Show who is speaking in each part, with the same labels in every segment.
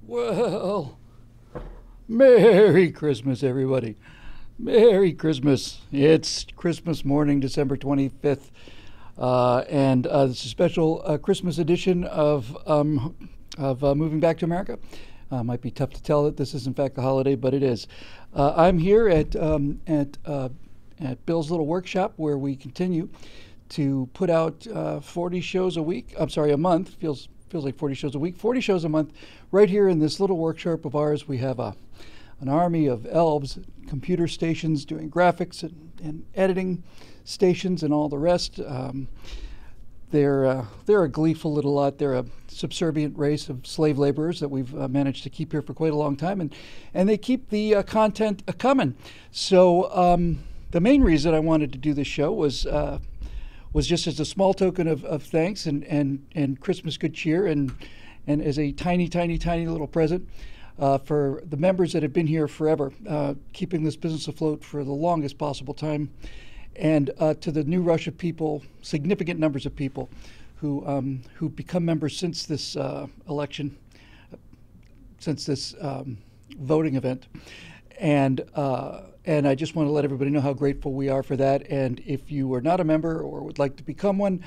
Speaker 1: Well, Merry Christmas, everybody. Merry Christmas. It's Christmas morning, December 25th, and it's a special Christmas edition of Moving Back to America. Might be tough to tell that this is, in fact, a holiday, but it is. I'm here at Bill's little workshop where we continue to put out 40 shows a week. I'm sorry, a month. Feels like 40 shows a week. 40 shows a month. Right here in this little workshop of ours, we have an army of elves, computer stations doing graphics and editing stations and all the rest. They're a gleeful little lot. They're a subservient race of slave laborers that we've managed to keep here for quite a long time, and they keep the content coming. So the main reason I wanted to do this show was just as a small token of thanks and Christmas good cheer and as a tiny little present for the members that have been here forever, keeping this business afloat for the longest possible time, and to the new rush of people, significant numbers of people who become members since this election, since this voting event. And I just want to let everybody know how grateful we are for that. And if you are not a member or would like to become one,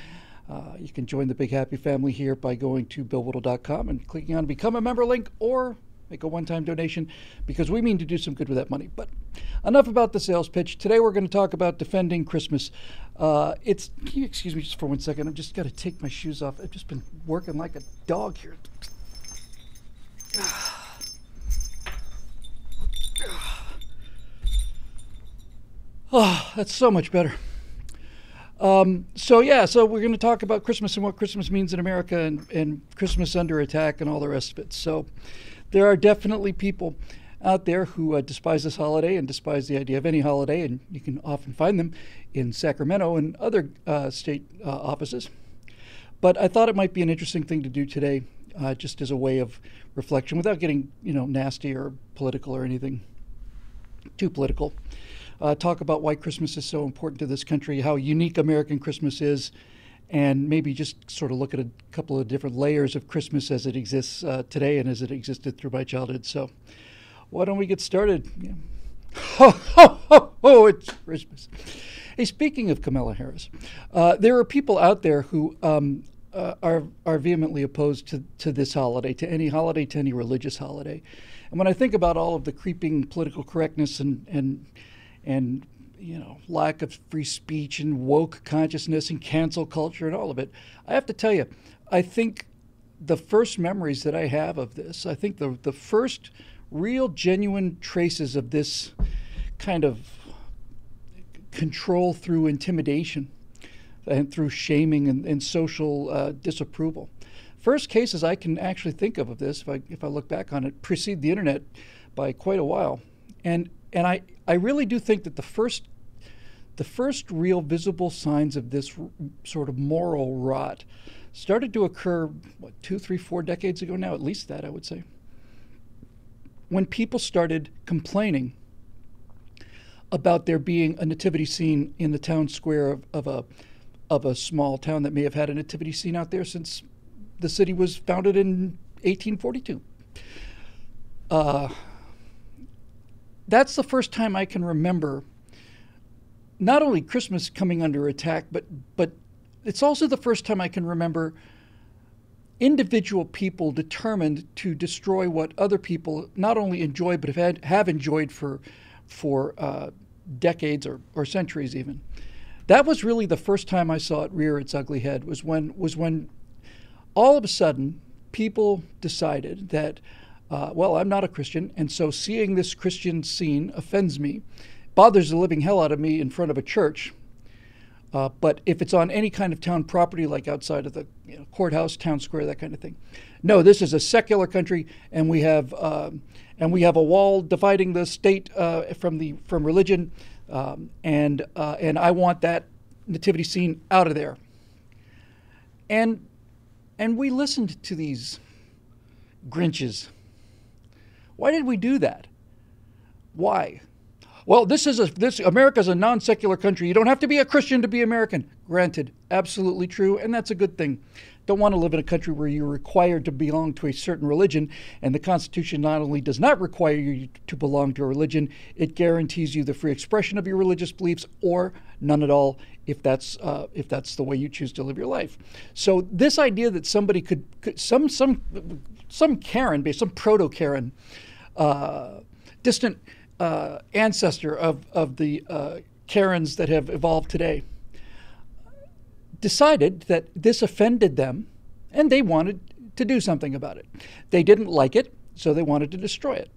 Speaker 1: you can join the Big Happy Family here by going to billwhittle.com and clicking on Become a Member link, or make a one-time donation, because we mean to do some good with that money. But enough about the sales pitch. Today we're going to talk about defending Christmas. Can you excuse me just for 1 second? I've just got to take my shoes off. I've just been working like a dog here. Oh, that's so much better. So we're going to talk about Christmas and what Christmas means in America and Christmas under attack and all the rest of it. So there are definitely people out there who despise this holiday and despise the idea of any holiday, and you can often find them in Sacramento and other state offices. But I thought it might be an interesting thing to do today, just as a way of reflection, without getting nasty or political or anything too political. Talk about why Christmas is so important to this country, how unique American Christmas is, and maybe just sort of look at a couple of different layers of Christmas as it exists today and as it existed through my childhood. So why don't we get started? Yeah. Ho, ho, ho, ho, it's Christmas. Hey, speaking of Kamala Harris, there are people out there who are vehemently opposed to this holiday, to any religious holiday. And when I think about all of the creeping political correctness and lack of free speech and woke consciousness and cancel culture and all of it, I have to tell you, I think the first memories that I have of this, I think the first real genuine traces of this kind of control through intimidation and through shaming and social disapproval. First cases I can actually think of this, if I look back on it, precede the internet by quite a while. And I really do think that the first real visible signs of this sort of moral rot started to occur, 2, 3, 4 decades ago now, at least that, I would say, when people started complaining about there being a nativity scene in the town square of a small town that may have had a nativity scene out there since the city was founded in 1842. That's the first time I can remember not only Christmas coming under attack, but it's also the first time I can remember individual people determined to destroy what other people not only enjoy but have enjoyed for decades or centuries even. That was really the first time I saw it rear its ugly head, was when all of a sudden people decided that I'm not a Christian, and so seeing this Christian scene offends me, bothers the living hell out of me in front of a church. But if it's on any kind of town property, like outside of the courthouse, town square, that kind of thing, no, this is a secular country, and we have a wall dividing the state from religion, and I want that nativity scene out of there. And we listened to these Grinches. Why did we do that? Why? Well, this America's a non-secular country. You don't have to be a Christian to be American. Granted, absolutely true, and that's a good thing. Don't want to live in a country where you're required to belong to a certain religion, and the Constitution not only does not require you to belong to a religion, it guarantees you the free expression of your religious beliefs, or none at all, if that's the way you choose to live your life. So this idea that somebody could some Karen, some proto Karen, distant ancestor of the Karens that have evolved today, decided that this offended them and they wanted to do something about it. They didn't like it, so they wanted to destroy it.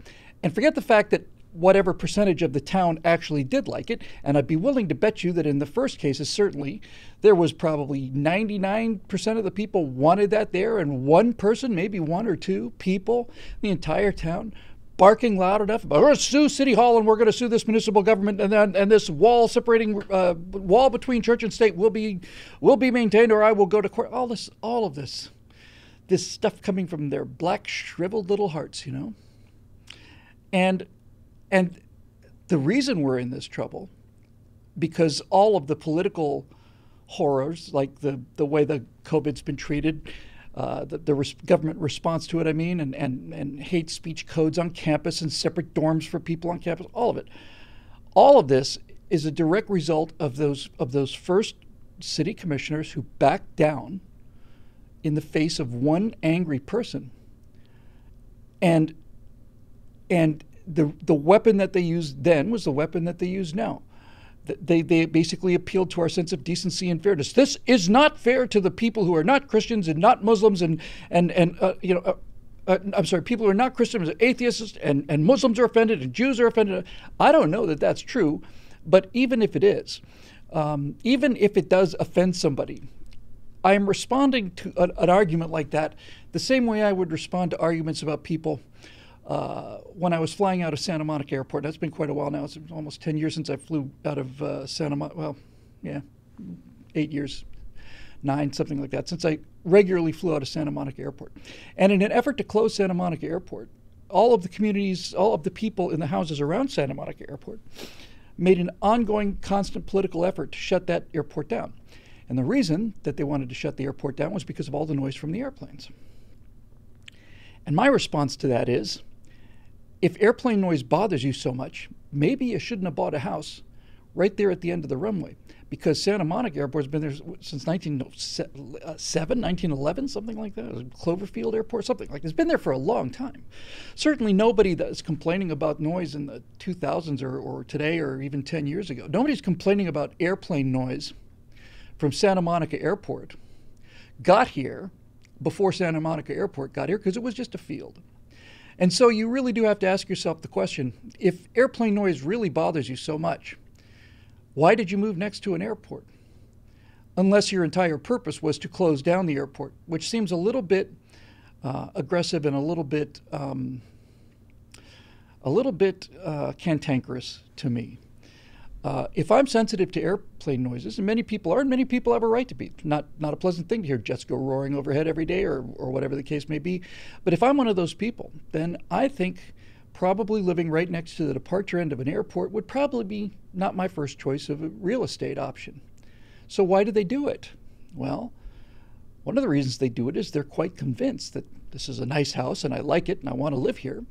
Speaker 1: And forget the fact that whatever percentage of the town actually did like it, and I'd be willing to bet you that in the first cases, certainly, there was probably 99% of the people wanted that there, and one person, maybe one or two people, the entire town, barking loud enough about, we're going to sue City Hall and we're going to sue this municipal government, and this wall separating wall between church and state will be maintained, or I will go to court. All of this stuff coming from their black, shriveled little hearts, and the reason we're in this trouble, because all of the political horrors, like the way the COVID's been treated, the government response to it, and hate speech codes on campus and separate dorms for people on campus, all of this is a direct result of those first city commissioners who backed down in the face of one angry person, and the weapon that they used then was the weapon that they use now. They basically appealed to our sense of decency and fairness. This is not fair to the people who are not Christians and not Muslims people who are not Christians, atheists, and Muslims are offended and Jews are offended. I don't know that that's true, but even if it is, even if it does offend somebody, I am responding to an argument like that the same way I would respond to arguments about people when I was flying out of Santa Monica Airport. That's been quite a while now. It's almost 10 years since I flew out of Santa Monica. Well, yeah, 8 years, 9, something like that, since I regularly flew out of Santa Monica Airport. And in an effort to close Santa Monica Airport, all of the communities, all of the people in the houses around Santa Monica Airport made an ongoing, constant political effort to shut that airport down. And the reason that they wanted to shut the airport down was because of all the noise from the airplanes. And my response to that is, if airplane noise bothers you so much, maybe you shouldn't have bought a house right there at the end of the runway, because Santa Monica Airport's been there since 1907, 1911, something like that. Cloverfield Airport, something like that. It's been there for a long time. Certainly nobody that's complaining about noise in the 2000s or today or even 10 years ago, nobody's complaining about airplane noise from Santa Monica Airport got here before Santa Monica Airport got here, because it was just a field. And so you really do have to ask yourself the question, if airplane noise really bothers you so much, why did you move next to an airport? Unless your entire purpose was to close down the airport, which seems a little bit aggressive and a little bit cantankerous to me. If I'm sensitive to airplane noises, and many people are, and many people have a right to be, not a pleasant thing to hear jets go roaring overhead every day or whatever the case may be, but if I'm one of those people, then I think probably living right next to the departure end of an airport would probably be not my first choice of a real estate option. So why do they do it? Well, one of the reasons they do it is they're quite convinced that this is a nice house and I like it and I want to live here,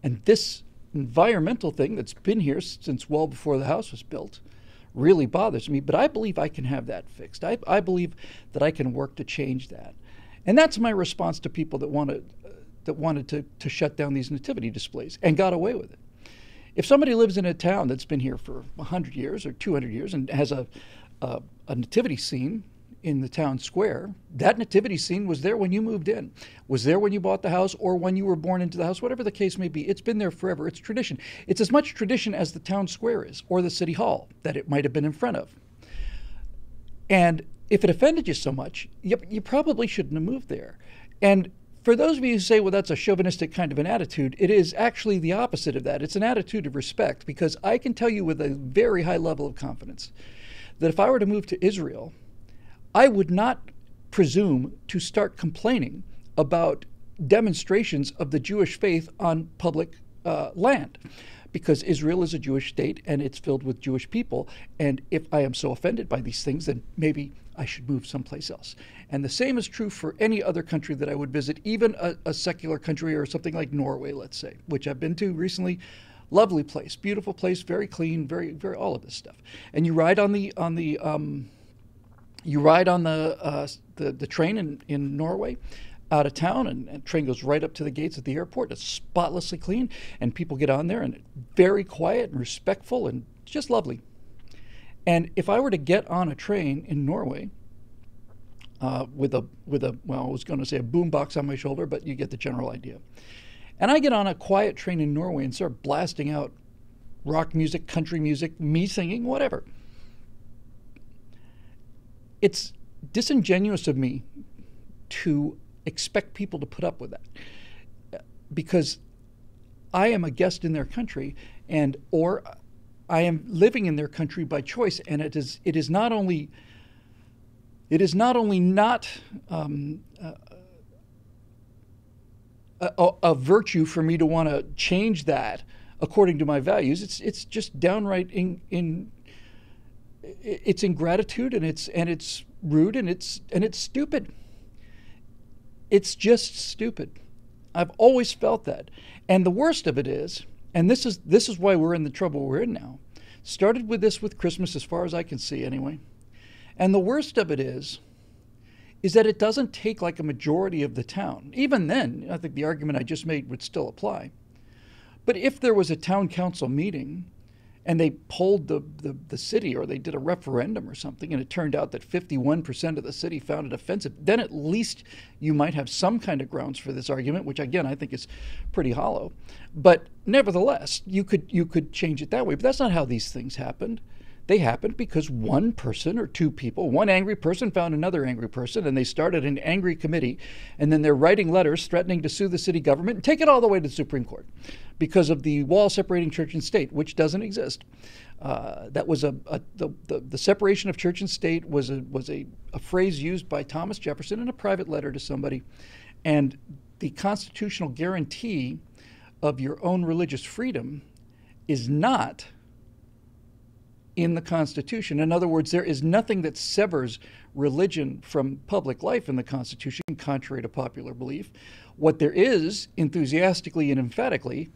Speaker 1: and this environmental thing that's been here since well before the house was built really bothers me, but I believe I can have that fixed. I believe that I can work to change that. And that's my response to people that wanted to shut down these nativity displays and got away with it. If somebody lives in a town that's been here for 100 years or 200 years and has a nativity scene in the town square, that nativity scene was there when you moved in, was there when you bought the house or when you were born into the house, whatever the case may be. It's been there forever. It's tradition. It's as much tradition as the town square is, or the city hall that it might have been in front of. And if it offended you so much, you probably shouldn't have moved there. And for those of you who say, well, that's a chauvinistic kind of an attitude, it is actually the opposite of that. It's an attitude of respect, because I can tell you with a very high level of confidence that if I were to move to Israel, I would not presume to start complaining about demonstrations of the Jewish faith on public land, because Israel is a Jewish state and it's filled with Jewish people. And if I am so offended by these things, then maybe I should move someplace else. And the same is true for any other country that I would visit, even a secular country or something like Norway, let's say, which I've been to recently. Lovely place, beautiful place, very clean, very all of this stuff. And you ride on the train in Norway out of town, and the train goes right up to the gates at the airport. It's spotlessly clean, and people get on there, and it's very quiet and respectful and just lovely. And if I were to get on a train in Norway with a well, I was going to say a boombox on my shoulder, but you get the general idea. And I get on a quiet train in Norway and start blasting out rock music, country music, me singing, whatever. It's disingenuous of me to expect people to put up with that, because I am a guest in their country, or I am living in their country by choice, and it is not only not a virtue for me to want to change that according to my values. It's just downright it's ingratitude, and it's rude, and it's stupid. It's just stupid. I've always felt that. And the worst of it is, and this is why we're in the trouble we're in now. Started with this with Christmas, as far as I can see anyway. And the worst of it is that it doesn't take like a majority of the town. Even then, I think the argument I just made would still apply. But if there was a town council meeting and they polled the city, or they did a referendum or something, and it turned out that 51% of the city found it offensive, then at least you might have some kind of grounds for this argument, which again I think is pretty hollow. But nevertheless, you could change it that way. But that's not how these things happened. They happened because one person or two people, one angry person found another angry person, and they started an angry committee, and then they're writing letters threatening to sue the city government and take it all the way to the Supreme Court because of the wall separating church and state, which doesn't exist. That was the separation of church and state was a phrase used by Thomas Jefferson in a private letter to somebody, and the constitutional guarantee of your own religious freedom is not in the Constitution. In other words, there is nothing that severs religion from public life in the Constitution, contrary to popular belief. What there is, enthusiastically and emphatically,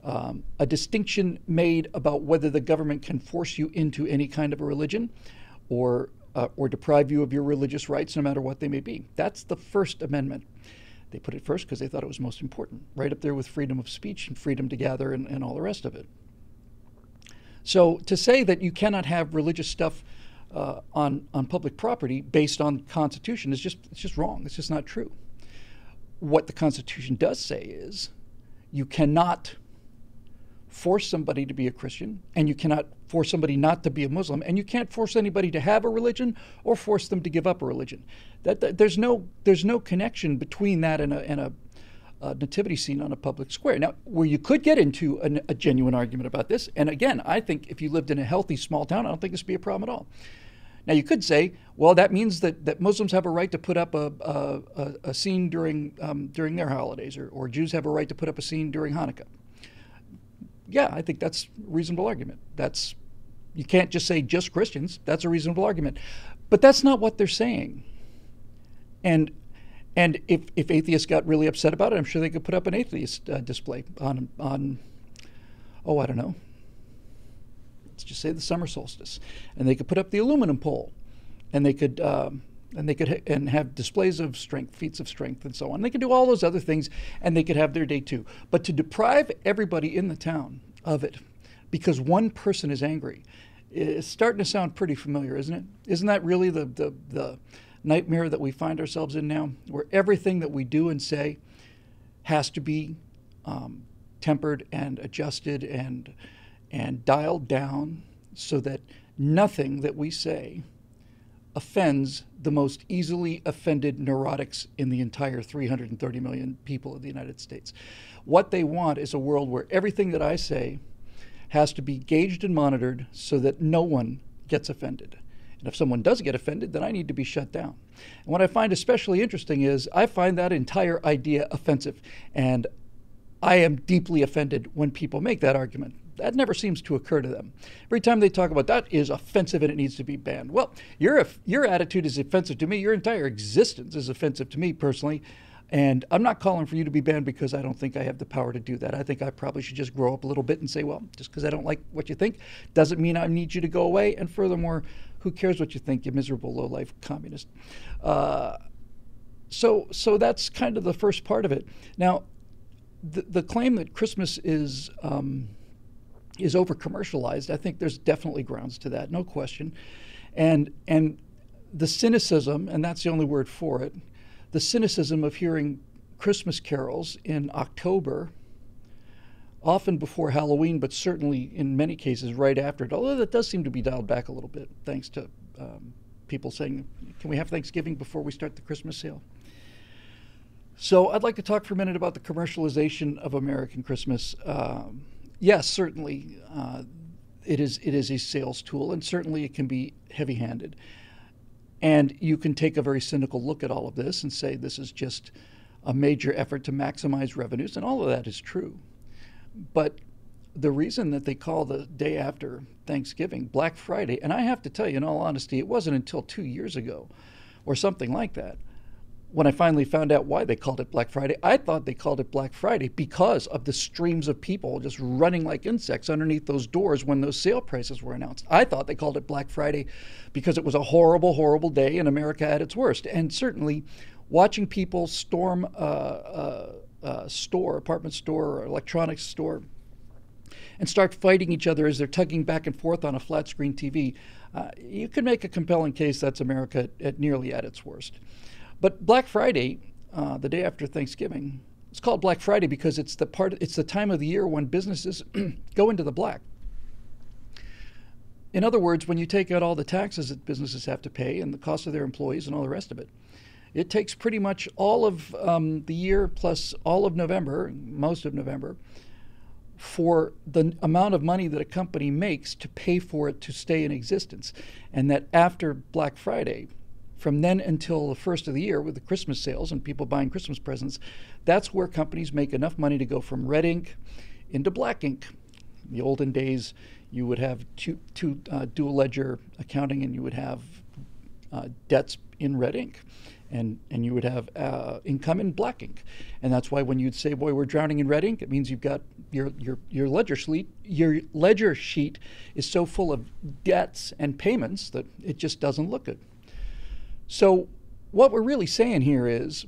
Speaker 1: a distinction made about whether the government can force you into any kind of a religion or deprive you of your religious rights, no matter what they may be. That's the First Amendment. They put it first because they thought it was most important, right up there with freedom of speech and freedom to gather and all the rest of it. So to say that you cannot have religious stuff on public property based on the Constitution is it's just wrong. It's just not true. What the Constitution does say is you cannot force somebody to be a Christian, and you cannot force somebody not to be a Muslim, and you can't force anybody to have a religion or force them to give up a religion. There's no connection between that and a nativity scene on a public square. Now, where you could get into a genuine argument about this, and again, I think if you lived in a healthy small town, I don't think this would be a problem at all. Now, you could say, well, that means that Muslims have a right to put up a scene during their holidays, or Jews have a right to put up a scene during Hanukkah. Yeah, I think that's a reasonable argument. You can't just say just Christians. That's a reasonable argument. But that's not what they're saying. And if atheists got really upset about it, I'm sure they could put up an atheist display on I don't know, let's just say the summer solstice, and they could put up the aluminum pole, and they could have displays of strength, feats of strength, and so on. They could do all those other things, and they could have their day too. But to deprive everybody in the town of it because one person is angry is starting to sound pretty familiar, isn't it? Isn't that really the nightmare that we find ourselves in now, where everything that we do and say has to be tempered and adjusted and dialed down so that nothing that we say offends the most easily offended neurotics in the entire 330 million people of the United States. What they want is a world where everything that I say has to be gauged and monitored so that no one gets offended. And if someone does get offended, then I need to be shut down. And what I find especially interesting is I find that entire idea offensive. And I am deeply offended when people make that argument. That never seems to occur to them. Every time they talk about that is offensive and it needs to be banned. Well, your attitude is offensive to me. Your entire existence is offensive to me personally. And I'm not calling for you to be banned because I don't think I have the power to do that. I think I probably should just grow up a little bit and say, well, just because I don't like what you think doesn't mean I need you to go away. And furthermore, who cares what you think, you miserable, low-life communist. So that's kind of the first part of it. Now, the claim that Christmas is over-commercialized, I think there's definitely grounds to that, no question. And the cynicism, and that's the only word for it, the cynicism of hearing Christmas carols in October, often before Halloween, but certainly in many cases right after it, although that does seem to be dialed back a little bit, thanks to people saying, can we have Thanksgiving before we start the Christmas sale? So I'd like to talk for a minute about the commercialization of American Christmas. Yes, certainly it is a sales tool, and certainly it can be heavy-handed. And you can take a very cynical look at all of this and say this is just a major effort to maximize revenues, and all of that is true. But the reason that they call the day after Thanksgiving Black Friday, and I have to tell you, in all honesty, it wasn't until 2 years ago or something like that when I finally found out why they called it Black Friday. I thought they called it Black Friday because of the streams of people just running like insects underneath those doors when those sale prices were announced. I thought they called it Black Friday because it was a horrible, horrible day and America at its worst. And certainly watching people storm a store, apartment store, or electronics store, and start fighting each other as they're tugging back and forth on a flat screen TV, you could make a compelling case that's America nearly at its worst. But Black Friday, the day after Thanksgiving, it's called Black Friday because it's the time of the year when businesses go into the black. In other words, when you take out all the taxes that businesses have to pay and the cost of their employees and all the rest of it, it takes pretty much all of the year plus all of November, most of November, for the amount of money that a company makes to pay for it to stay in existence. And that after Black Friday, from then until the first of the year with the Christmas sales and people buying Christmas presents, that's where companies make enough money to go from red ink into black ink. In the olden days, you would have two dual ledger accounting, and you would have debts in red ink, and you would have income in black ink. And that's why when you'd say, boy, we're drowning in red ink, it means you've got your ledger sheet. Your ledger sheet is so full of debts and payments that it just doesn't look good. So what we're really saying here is,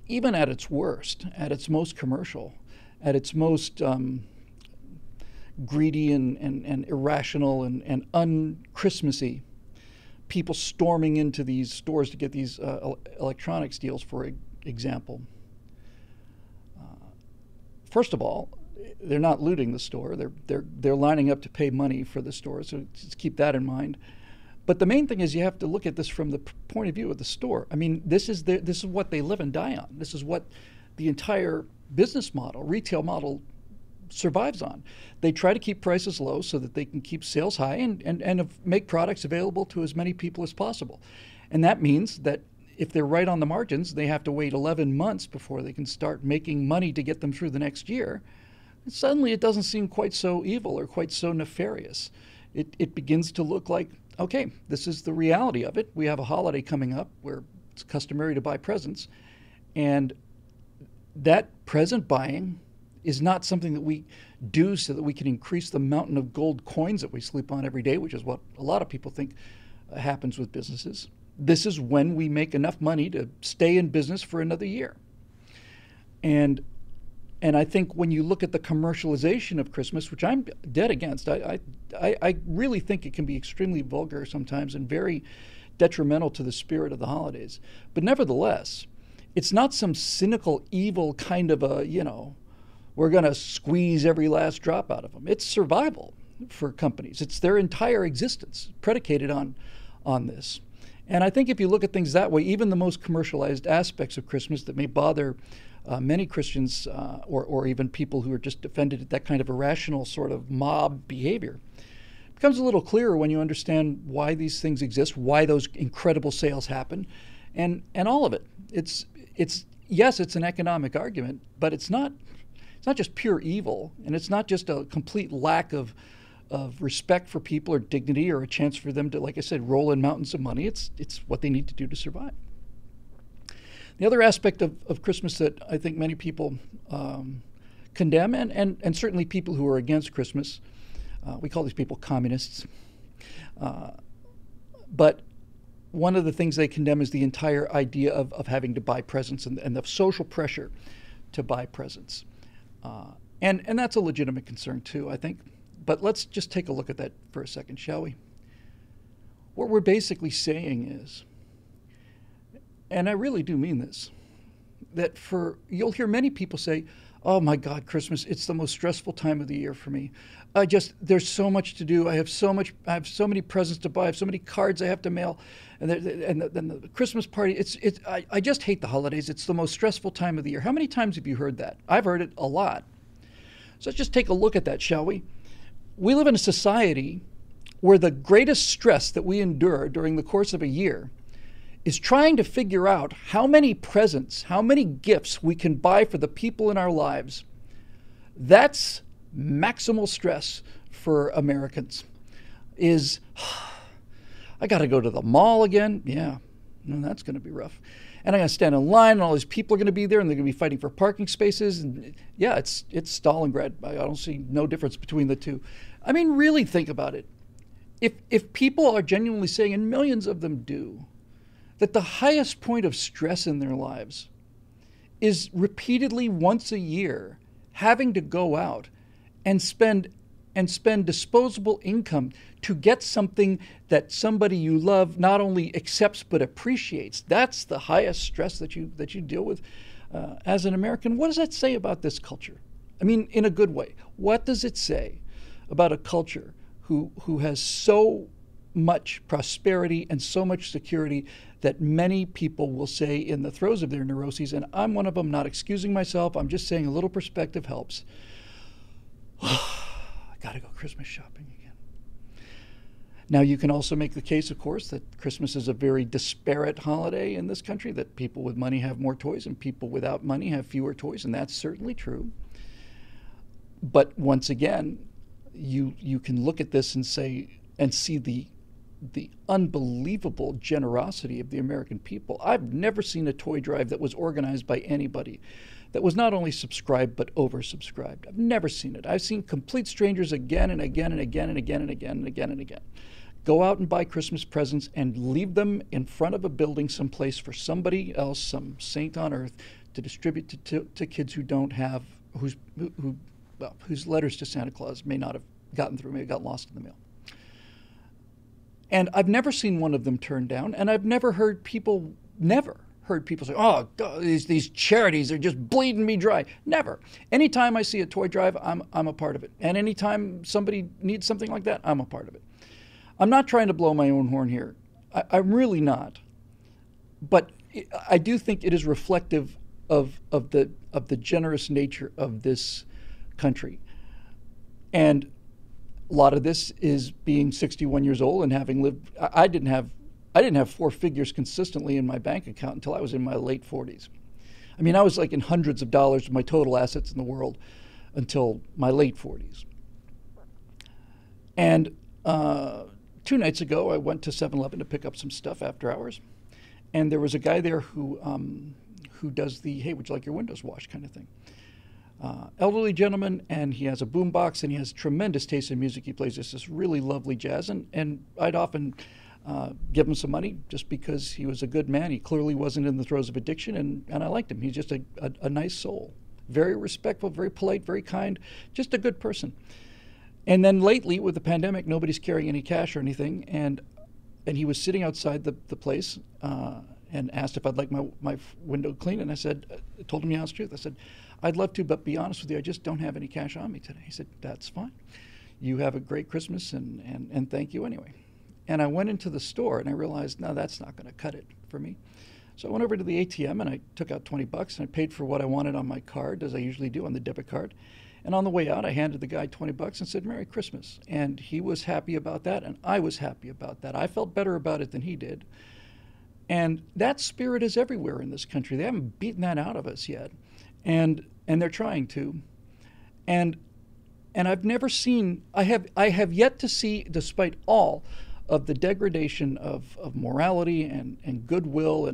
Speaker 1: even at its worst, at its most commercial, at its most greedy and irrational and un-Christmassy, people storming into these stores to get these electronics deals, for example. First of all, they're not looting the store. They're lining up to pay money for the store, so just keep that in mind. But the main thing is you have to look at this from the point of view of the store. I mean, this is what they live and die on. This is what the entire business model, retail model, survives on. They try to keep prices low so that they can keep sales high and make products available to as many people as possible. And that means that if they're right on the margins, they have to wait 11 months before they can start making money to get them through the next year. And suddenly it doesn't seem quite so evil or quite so nefarious. It begins to look like, okay, this is the reality of it. We have a holiday coming up where it's customary to buy presents, and that present buying is not something that we do so that we can increase the mountain of gold coins that we sleep on every day, which is what a lot of people think happens with businesses. This is when we make enough money to stay in business for another year. And I think when you look at the commercialization of Christmas, which I'm dead against, I really think it can be extremely vulgar sometimes and very detrimental to the spirit of the holidays. But nevertheless, it's not some cynical, evil kind of we're going to squeeze every last drop out of them. It's survival for companies. It's their entire existence predicated on this. And I think if you look at things that way, even the most commercialized aspects of Christmas that may bother many Christians or even people who are just offended at that kind of irrational sort of mob behavior, becomes a little clearer when you understand why these things exist, why those incredible sales happen, and all of it. It's yes, it's an economic argument, but it's not just pure evil, and it's not just a complete lack of respect for people or dignity or a chance for them to, like I said, roll in mountains of money. It's what they need to do to survive. The other aspect of Christmas that I think many people condemn, and certainly people who are against Christmas, we call these people communists, but one of the things they condemn is the entire idea of having to buy presents and the social pressure to buy presents. And that's a legitimate concern too, I think. But let's just take a look at that for a second, shall we? What we're basically saying is, and I really do mean this, that you'll hear many people say, oh my God, Christmas, it's the most stressful time of the year for me. There's so much to do. I have so many presents to buy. I have so many cards I have to mail. And the Christmas party, I just hate the holidays. It's the most stressful time of the year. How many times have you heard that? I've heard it a lot. So let's just take a look at that, shall we? We live in a society where the greatest stress that we endure during the course of a year is trying to figure out how many presents, how many gifts we can buy for the people in our lives. That's maximal stress for Americans. I got to go to the mall again. Yeah, that's going to be rough. And I got to stand in line, and all these people are going to be there, and they're going to be fighting for parking spaces. And yeah, it's Stalingrad. I don't see no difference between the two. I mean, really think about it. If people are genuinely saying, and millions of them do, that the highest point of stress in their lives is repeatedly once a year having to go out and spend disposable income to get something that somebody you love not only accepts but appreciates. That's the highest stress that you deal with as an American. What does that say about this culture? I mean, in a good way. What does it say about a culture who has so much prosperity and so much security that many people will say in the throes of their neuroses, and I'm one of them, not excusing myself, I'm just saying a little perspective helps. I gotta go Christmas shopping again. Now, you can also make the case, of course, that Christmas is a very disparate holiday in this country, that people with money have more toys and people without money have fewer toys, and that's certainly true. But once again, you can look at this and say, and see the unbelievable generosity of the American people. I've never seen a toy drive that was organized by anybody that was not only subscribed but oversubscribed. I've never seen it. I've seen complete strangers again and again and again and again and again and again and again go out and buy Christmas presents and leave them in front of a building someplace for somebody else, some saint on earth, to distribute to kids who don't have, whose letters to Santa Claus may not have gotten through, may have got lost in the mail. And I've never seen one of them turned down, and I've never heard people say, oh, God, these charities are just bleeding me dry. Never. Anytime I see a toy drive, I'm a part of it. And anytime somebody needs something like that, I'm a part of it. I'm not trying to blow my own horn here. I'm really not. But I do think it is reflective of the generous nature of this country. And a lot of this is being 61 years old and having lived. I didn't have four figures consistently in my bank account until I was in my late 40s. I mean, I was like in hundreds of dollars of my total assets in the world until my late 40s. And 2 nights ago, I went to 7-Eleven to pick up some stuff after hours, and there was a guy there who does the, hey, would you like your windows washed kind of thing. Elderly gentleman, and he has a boombox, and he has tremendous taste in music. He plays this really lovely jazz, and I'd often give him some money just because he was a good man. He clearly wasn't in the throes of addiction, and I liked him. He's just a nice soul, very respectful, very polite, very kind, just a good person. And then lately, with the pandemic, nobody's carrying any cash or anything, and he was sitting outside the place and asked if I'd like my window cleaned, and I told him the honest truth. I said, I'd love to, but be honest with you, I just don't have any cash on me today. He said, that's fine. You have a great Christmas, and thank you anyway. And I went into the store, and I realized, no, that's not going to cut it for me. So I went over to the ATM, and I took out $20, and I paid for what I wanted on my card, as I usually do on the debit card. And on the way out, I handed the guy $20 and said, Merry Christmas. And he was happy about that, and I was happy about that. I felt better about it than he did. And that spirit is everywhere in this country. They haven't beaten that out of us yet. And they're trying to. And I've never seen, I have yet to see, despite all of the degradation of morality and goodwill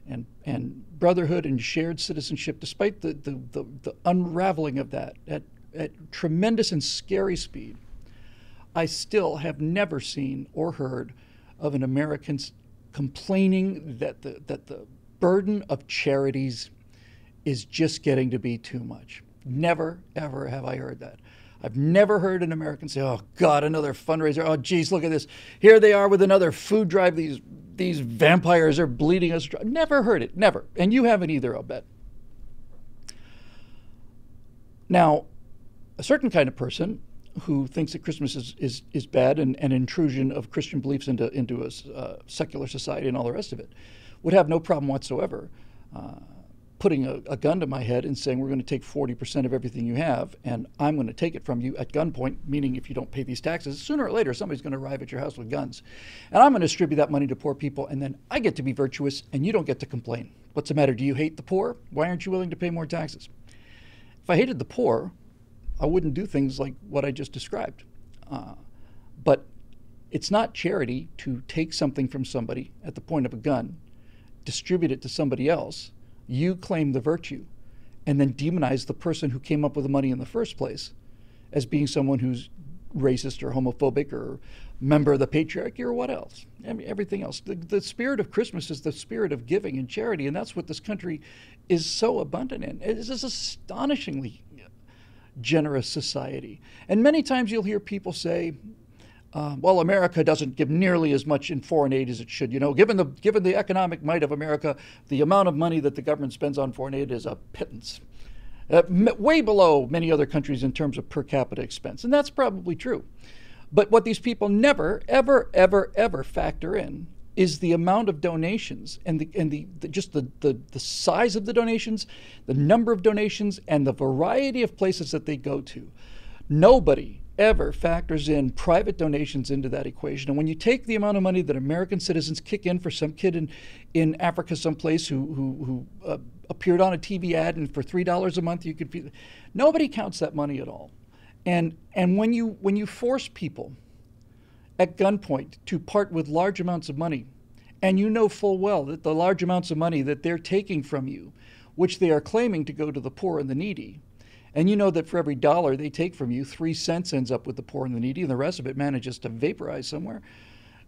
Speaker 1: and brotherhood and shared citizenship, despite the unraveling of that at tremendous and scary speed, I still have never seen or heard of an American complaining that the burden of charities is just getting to be too much. Never, ever have I heard that. I've never heard an American say, oh, God, another fundraiser. Oh, geez, look at this. Here they are with another food drive. These vampires are bleeding us dry. Never heard it, never. And you haven't either, I'll bet. Now, a certain kind of person who thinks that Christmas is bad and an intrusion of Christian beliefs into a secular society and all the rest of it would have no problem whatsoever putting a gun to my head and saying, we're going to take 40% of everything you have, and I'm going to take it from you at gunpoint, meaning if you don't pay these taxes, sooner or later somebody's going to arrive at your house with guns. And I'm going to distribute that money to poor people, and then I get to be virtuous, and you don't get to complain. What's the matter? Do you hate the poor? Why aren't you willing to pay more taxes? If I hated the poor, I wouldn't do things like what I just described. But it's not charity to take something from somebody at the point of a gun, distribute it to somebody else, you claim the virtue, and then demonize the person who came up with the money in the first place as being someone who's racist or homophobic or member of the patriarchy or what else? I mean, everything else. The spirit of Christmas is the spirit of giving and charity, and that's what this country is so abundant in. It is this astonishingly generous society. And many times you'll hear people say, well, America doesn't give nearly as much in foreign aid as it should. You know, given the economic might of America, the amount of money that the government spends on foreign aid is a pittance, way below many other countries in terms of per capita expense. And that's probably true. But what these people never, ever, ever, ever factor in is the amount of donations and the size of the donations, the number of donations, and the variety of places that they go to. Nobody ever factors in private donations into that equation. And when you take the amount of money that American citizens kick in for some kid in Africa someplace who appeared on a TV ad and for $3 a month you could feed, nobody counts that money at all. And when you force people at gunpoint to part with large amounts of money, and you know full well that the large amounts of money that they're taking from you, which they are claiming to go to the poor and the needy, and you know that for every dollar they take from you, 3 cents ends up with the poor and the needy, and the rest of it manages to vaporize somewhere,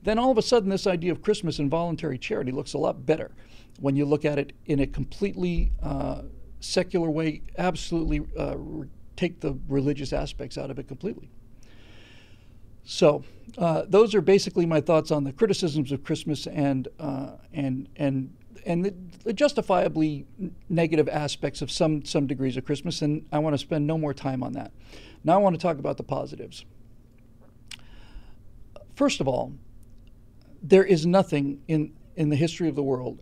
Speaker 1: then all of a sudden this idea of Christmas and voluntary charity looks a lot better when you look at it in a completely secular way, absolutely take the religious aspects out of it completely. So those are basically my thoughts on the criticisms of Christmas and the justifiably negative aspects of some degrees of Christmas, and I want to spend no more time on that. Now I want to talk about the positives. First of all, there is nothing in the history of the world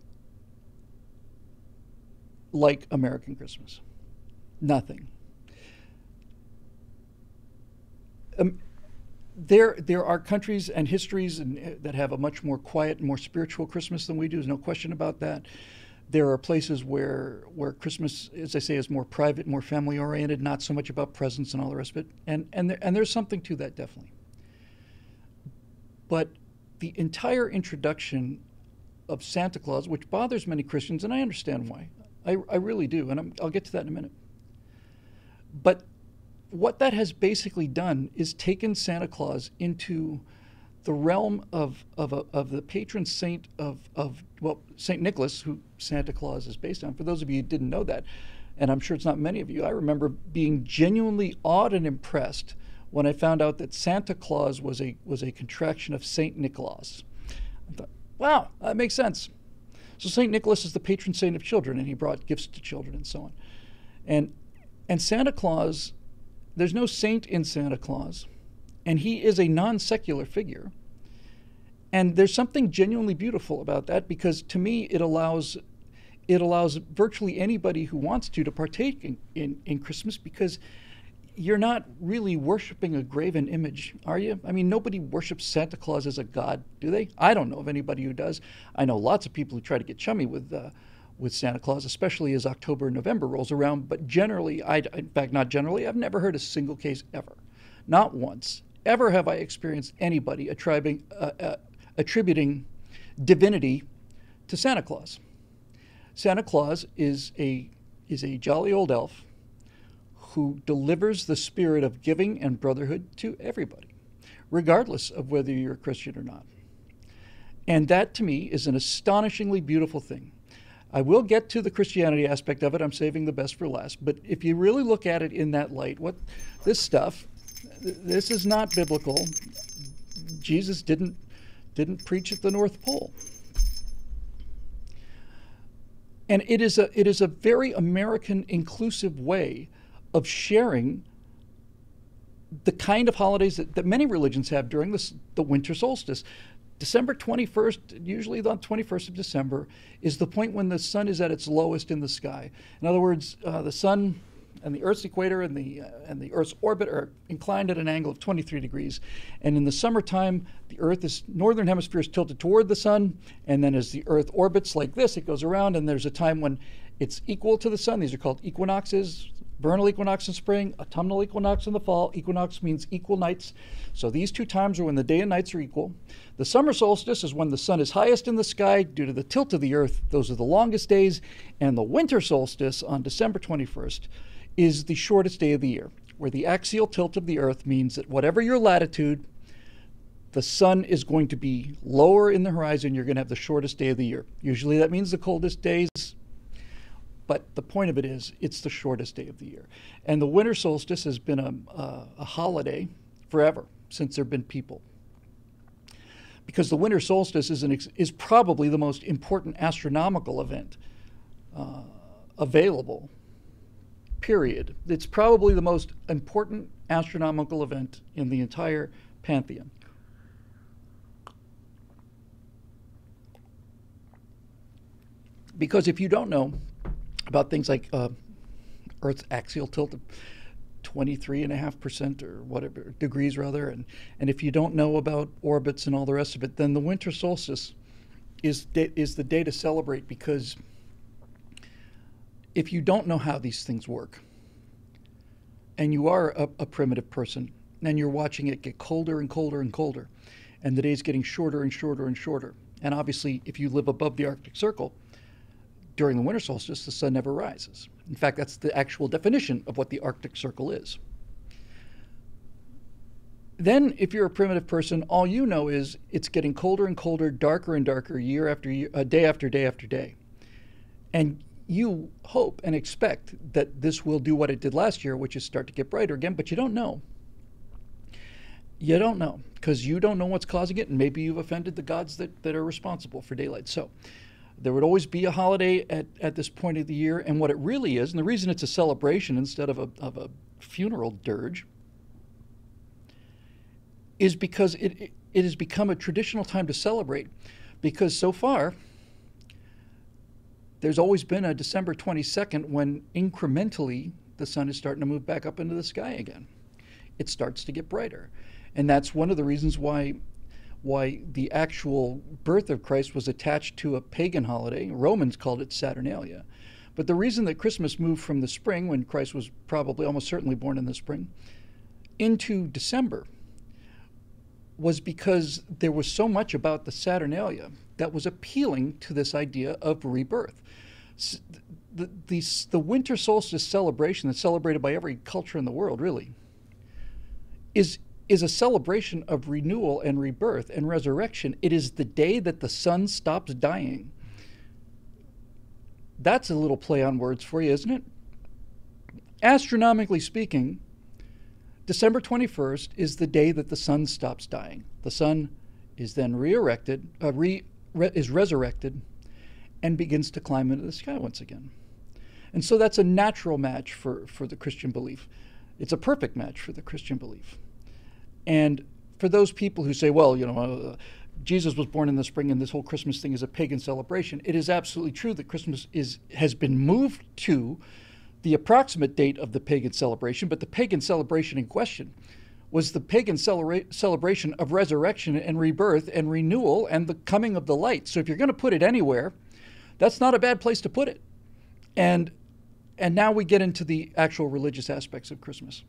Speaker 1: like American Christmas. Nothing. There are countries and histories that have a much more quiet and more spiritual Christmas than we do. There's no question about that. There are places where Christmas, as I say, is more private, more family-oriented, not so much about presents and all the rest of it. And there's something to that, definitely. But the entire introduction of Santa Claus, which bothers many Christians, and I understand why. I really do, and I'll get to that in a minute. But what that has basically done is taken Santa Claus into the realm of the patron saint of St. Nicholas, who Santa Claus is based on. For those of you who didn't know that, and I'm sure it's not many of you, I remember being genuinely awed and impressed when I found out that Santa Claus was a contraction of St. Nicholas. I thought, wow, that makes sense. So St. Nicholas is the patron saint of children, and he brought gifts to children and so on. And Santa Claus, there's no saint in Santa Claus, and he is a non-secular figure. And there's something genuinely beautiful about that, because to me it allows virtually anybody who wants to partake in Christmas, because you're not really worshiping a graven image, are you? I mean, nobody worships Santa Claus as a god, do they? I don't know of anybody who does. I know lots of people who try to get chummy with Santa Claus, especially as October and November rolls around. But generally, in fact, not generally, I've never heard a single case ever. Not once ever have I experienced anybody attributing divinity to Santa Claus. Santa Claus is a jolly old elf who delivers the spirit of giving and brotherhood to everybody, regardless of whether you're a Christian or not. And that, to me, is an astonishingly beautiful thing. I will get to the Christianity aspect of it. I'm saving the best for last. But if you really look at it in that light, this is not biblical. Jesus didn't preach at the North Pole. And it is a very American inclusive way of sharing the kind of holidays that many religions have during the winter solstice. December 21st, usually the 21st of December, is the point when the sun is at its lowest in the sky. In other words, the sun and the Earth's equator and the Earth's orbit are inclined at an angle of 23 degrees. And in the summertime, the northern hemisphere is tilted toward the sun, and then as the Earth orbits like this, it goes around, and there's a time when it's equal to the sun. These are called equinoxes. Vernal equinox in spring, autumnal equinox in the fall. Equinox means equal nights. So these two times are when the day and nights are equal. The summer solstice is when the sun is highest in the sky due to the tilt of the Earth. Those are the longest days. And the winter solstice on December 21st is the shortest day of the year, where the axial tilt of the Earth means that whatever your latitude, the sun is going to be lower in the horizon. You're going to have the shortest day of the year. Usually that means the coldest days. But the point of it is, it's the shortest day of the year. And the winter solstice has been a holiday forever, since there have been people. Because the winter solstice is probably the most important astronomical event available, period. It's probably the most important astronomical event in the entire pantheon. Because if you don't know about things like Earth's axial tilt of 23.5% or whatever degrees rather, and if you don't know about orbits and all the rest of it, then the winter solstice is the day to celebrate. Because if you don't know how these things work, and you are a primitive person, and you're watching it get colder and colder and colder, and the days getting shorter and shorter and shorter, and obviously if you live above the Arctic Circle, during the winter solstice, the sun never rises. In fact, that's the actual definition of what the Arctic Circle is. Then, if you're a primitive person, all you know is it's getting colder and colder, darker and darker, year after year, day after day after day. And you hope and expect that this will do what it did last year, which is start to get brighter again, but you don't know. You don't know, because you don't know what's causing it, and maybe you've offended the gods that are responsible for daylight. So there would always be a holiday at this point of the year, and what it really is, and the reason it's a celebration instead of a funeral dirge, is because it has become a traditional time to celebrate. Because so far, there's always been a December 22nd when incrementally the sun is starting to move back up into the sky again. It starts to get brighter. And that's one of the reasons why the actual birth of Christ was attached to a pagan holiday. Romans called it Saturnalia. But the reason that Christmas moved from the spring, when Christ was probably almost certainly born in the spring, into December was because there was so much about the Saturnalia that was appealing to this idea of rebirth. The winter solstice celebration that's celebrated by every culture in the world, really, is a celebration of renewal and rebirth and resurrection. It is the day that the sun stops dying. That's a little play on words for you, isn't it? Astronomically speaking, December 21st is the day that the sun stops dying. The sun is then is resurrected and begins to climb into the sky once again. And so that's a natural match for the Christian belief. It's a perfect match for the Christian belief. And for those people who say, well, Jesus was born in the spring and this whole Christmas thing is a pagan celebration, it is absolutely true that Christmas has been moved to the approximate date of the pagan celebration, but the pagan celebration in question was the pagan celebration of resurrection and rebirth and renewal and the coming of the light. So if you're going to put it anywhere, that's not a bad place to put it. And now we get into the actual religious aspects of Christmas,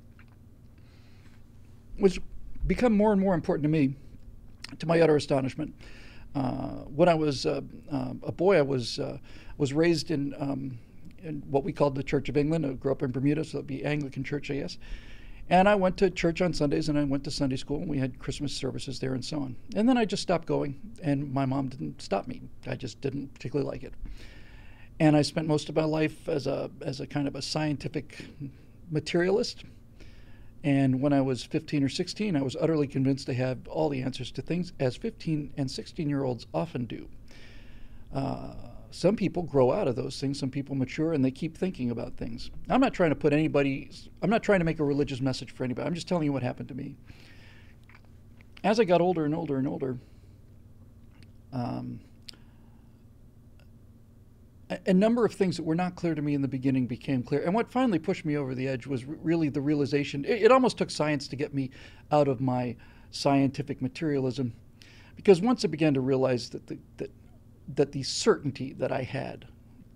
Speaker 1: which become more and more important to me, to my utter astonishment. When I was a boy, I was raised in what we called the Church of England. I grew up in Bermuda, so it'd be Anglican Church, I guess. And I went to church on Sundays, and I went to Sunday school, and we had Christmas services there and so on. And then I just stopped going, and my mom didn't stop me. I just didn't particularly like it. And I spent most of my life as a kind of a scientific materialist. And when I was 15 or 16, I was utterly convinced I had all the answers to things, as 15 and 16-year-olds often do. Some people grow out of those things. Some people mature, and they keep thinking about things. I'm not trying to make a religious message for anybody. I'm just telling you what happened to me. As I got older and older and older, a number of things that were not clear to me in the beginning became clear. And what finally pushed me over the edge was really the realization. It almost took science to get me out of my scientific materialism, because once I began to realize that the certainty that I had,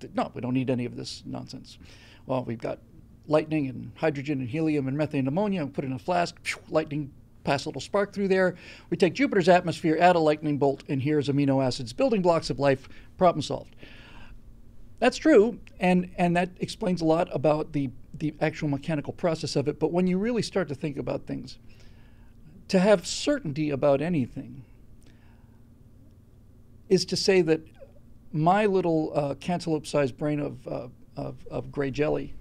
Speaker 1: that no, we don't need any of this nonsense. Well, we've got lightning and hydrogen and helium and methane and ammonia, and put it in a flask, lightning, pass a little spark through there. We take Jupiter's atmosphere, add a lightning bolt, and here's amino acids, building blocks of life, problem solved. That's true, and that explains a lot about the actual mechanical process of it. But when you really start to think about things, to have certainty about anything is to say that my little cantaloupe-sized brain of gray jelly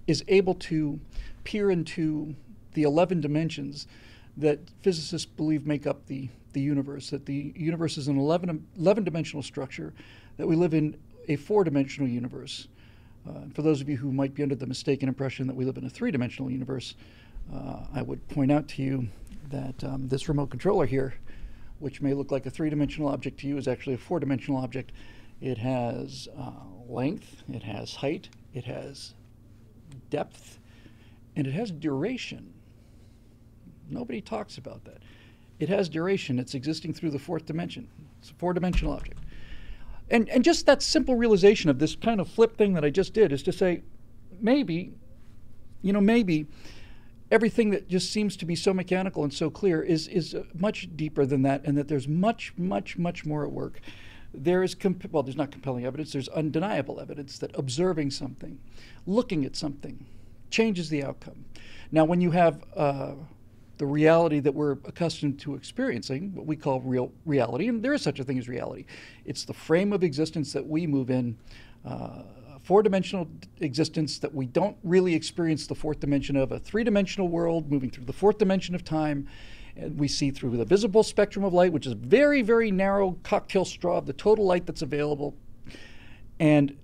Speaker 1: is able to peer into the 11 dimensions that physicists believe make up the universe, that the universe is an 11-dimensional structure, that we live in a 4-dimensional universe. For those of you who might be under the mistaken impression that we live in a 3-dimensional universe, I would point out to you that this remote controller here, which may look like a 3-dimensional object to you, is actually a 4-dimensional object. It has length, it has height, it has depth, and it has duration. Nobody talks about that. It has duration. It's existing through the 4th dimension. It's a 4-dimensional object. And just that simple realization of this kind of flip thing that I just did is to say, maybe everything that just seems to be so mechanical and so clear is much deeper than that, and that there's much, much, much more at work. There's not compelling evidence, there's undeniable evidence that observing something, looking at something, changes the outcome. Now, when you have the reality that we're accustomed to experiencing, what we call real reality, and there is such a thing as reality, it's the frame of existence that we move in, 4-dimensional existence that we don't really experience the 4th dimension of, a 3-dimensional world moving through the 4th dimension of time. And we see through the visible spectrum of light, which is a very, very narrow cocktail straw of the total light that's available. And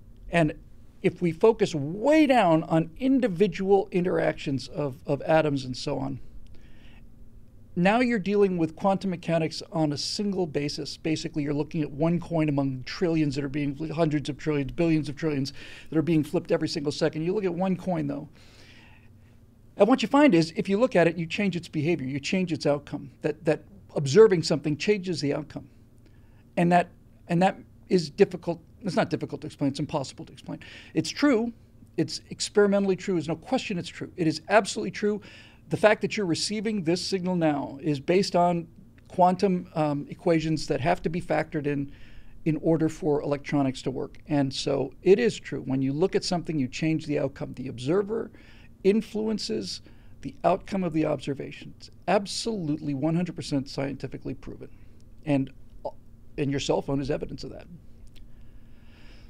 Speaker 1: if we focus way down on individual interactions of atoms and so on, now you're dealing with quantum mechanics on a single basis. Basically, you're looking at one coin among trillions that are being, hundreds of trillions, billions of trillions that are being flipped every single second. You look at one coin, though. And what you find is, if you look at it, you change its behavior, you change its outcome. That observing something changes the outcome. And that is difficult. It's not difficult to explain. It's impossible to explain. It's true. It's experimentally true. There's no question it's true. It is absolutely true. The fact that you're receiving this signal now is based on quantum equations that have to be factored in order for electronics to work. And so it is true. When you look at something, you change the outcome. The observer influences the outcome of the observation. It's absolutely 100% scientifically proven. And your cell phone is evidence of that.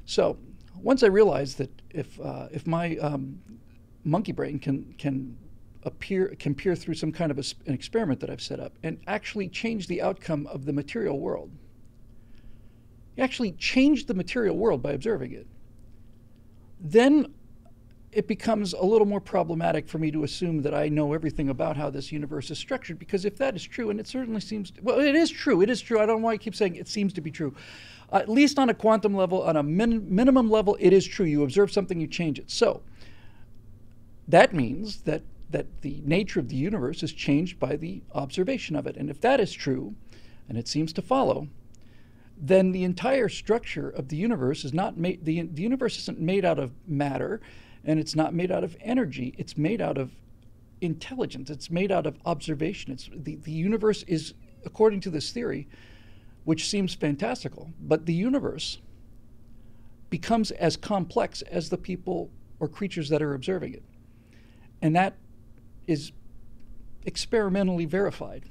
Speaker 1: So once I realized that if my monkey brain can peer through some kind of an experiment that I've set up and actually change the outcome of the material world. You actually change the material world by observing it. Then it becomes a little more problematic for me to assume that I know everything about how this universe is structured, because if that is true, and it certainly seems, well, it is true, I don't know why I keep saying it seems to be true. At least on a quantum level, on a minimum level, it is true. You observe something, you change it. So that means that the nature of the universe is changed by the observation of it. And if that is true, and it seems to follow, then the entire structure of the universe is not made, the universe isn't made out of matter, and it's not made out of energy. It's made out of intelligence. It's made out of observation. The universe is, according to this theory, which seems fantastical, but the universe becomes as complex as the people or creatures that are observing it. And that is experimentally verified.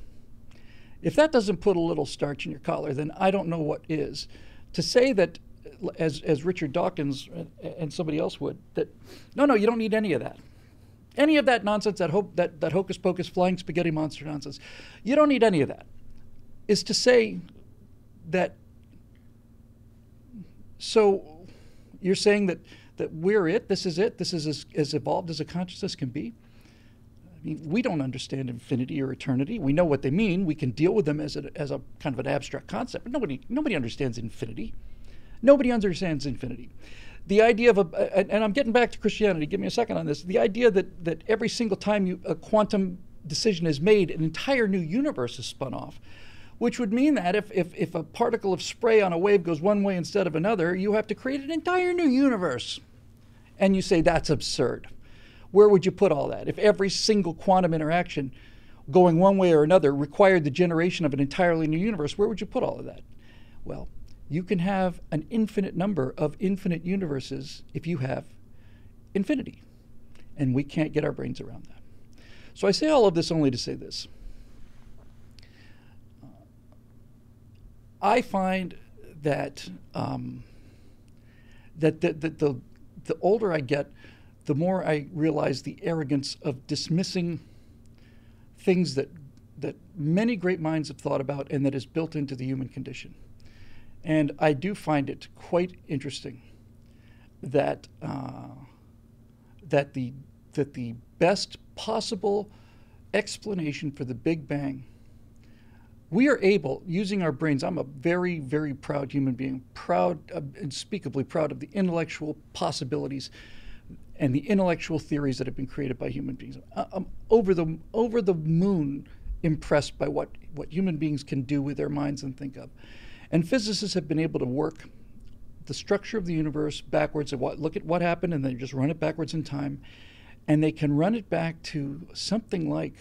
Speaker 1: If that doesn't put a little starch in your collar, then I don't know what is. To say that, as Richard Dawkins and somebody else would, that no, you don't need any of that. Any of that nonsense, that hocus pocus flying spaghetti monster nonsense, you don't need any of that, is to say that, so you're saying that we're it, this is as evolved as a consciousness can be? I mean, we don't understand infinity or eternity. We know what they mean. We can deal with them as a kind of an abstract concept, but nobody understands infinity. Nobody understands infinity. The idea of and I'm getting back to Christianity, give me a second on this, the idea that every single time a quantum decision is made, an entire new universe is spun off, which would mean that if a particle of spray on a wave goes one way instead of another, you have to create an entire new universe. And you say that's absurd. Where would you put all that? If every single quantum interaction going one way or another required the generation of an entirely new universe, where would you put all of that? Well, you can have an infinite number of infinite universes if you have infinity. And we can't get our brains around that. So I say all of this only to say this. I find that the older I get, the more I realize the arrogance of dismissing things that many great minds have thought about and that is built into the human condition. And I do find it quite interesting that that the best possible explanation for the Big Bang, we are able, using our brains, I'm a very, very proud human being, unspeakably proud of the intellectual possibilities and the intellectual theories that have been created by human beings. I'm over the moon impressed by what human beings can do with their minds and think of. And physicists have been able to work the structure of the universe backwards, and look at what happened, and then just run it backwards in time. And they can run it back to something like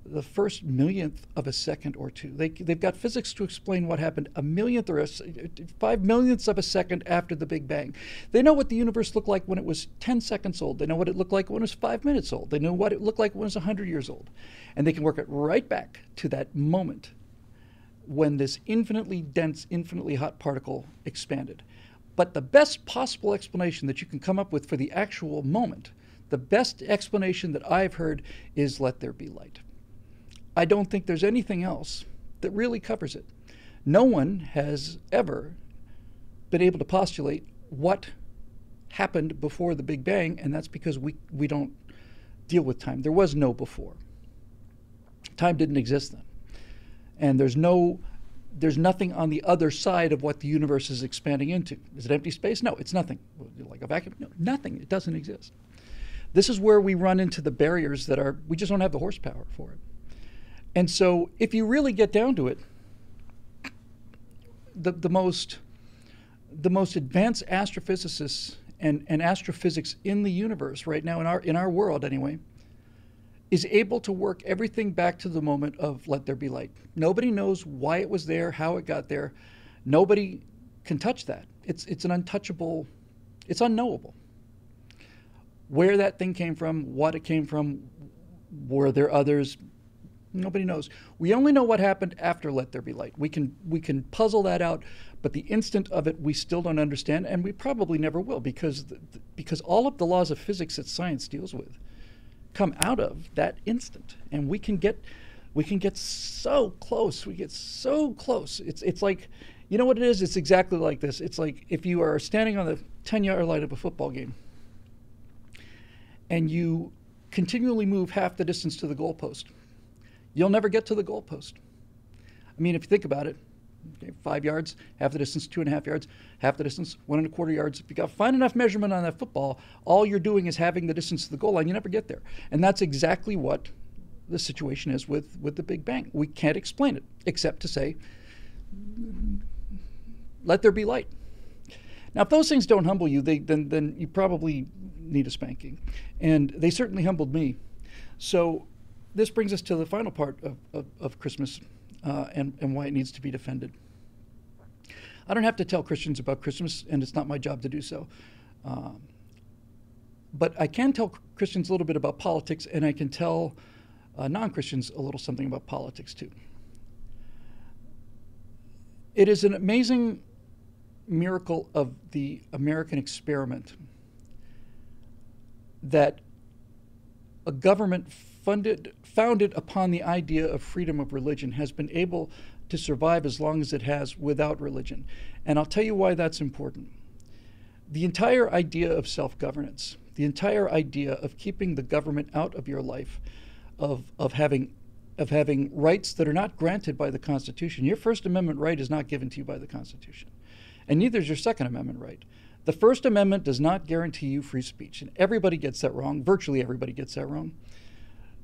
Speaker 1: the first millionth of a second or two. They've got physics to explain what happened a millionth or 5 millionths of a second after the Big Bang. They know what the universe looked like when it was 10 seconds old. They know what it looked like when it was 5 minutes old. They know what it looked like when it was 100 years old. And they can work it right back to that moment when this infinitely dense, infinitely hot particle expanded. But the best possible explanation that you can come up with for the actual moment, the best explanation that I've heard is let there be light. I don't think there's anything else that really covers it. No one has ever been able to postulate what happened before the Big Bang, and that's because we don't deal with time. There was no before. Time didn't exist then. And there's nothing on the other side of what the universe is expanding into. Is it empty space? No, it's nothing. Like a vacuum? No, nothing. It doesn't exist. This is where we run into the barriers that we just don't have the horsepower for it. And so if you really get down to it, the most advanced astrophysicists and astrophysics in the universe right now, in our world anyway, is able to work everything back to the moment of let there be light. Nobody knows why it was there, how it got there. Nobody can touch that. It's an untouchable, it's unknowable. Where that thing came from, what it came from, were there others? Nobody knows. We only know what happened after let there be light. We can puzzle that out, but the instant of it we still don't understand, and we probably never will, because all of the laws of physics that science deals with come out of that instant, and we can get so close. We get so close. It's like, you know what it is? It's exactly like this. It's like if you are standing on the 10-yard line of a football game, and you continually move half the distance to the goalpost. You'll never get to the goalpost. I mean, if you think about it, Okay, 5 yards, half the distance, 2.5 yards, half the distance, 1.25 yards. If you got fine enough measurement on that football, all you're doing is having the distance to the goal line. You never get there. And that's exactly what the situation is with the Big Bang. We can't explain it except to say, let there be light. Now, if those things don't humble you, then you probably need a spanking. And they certainly humbled me. So this brings us to the final part of Christmas and why it needs to be defended. I don't have to tell Christians about Christmas, and it's not my job to do so. But I can tell Christians a little bit about politics, and I can tell non-Christians a little something about politics too. It is an amazing miracle of the American experiment that a government founded upon the idea of freedom of religion has been able to survive as long as it has without religion. And I'll tell you why that's important. The entire idea of self-governance, the entire idea of keeping the government out of your life, of having rights that are not granted by the Constitution. Your First Amendment right is not given to you by the Constitution. And neither is your Second Amendment right. The First Amendment does not guarantee you free speech. And everybody gets that wrong. Virtually everybody gets that wrong.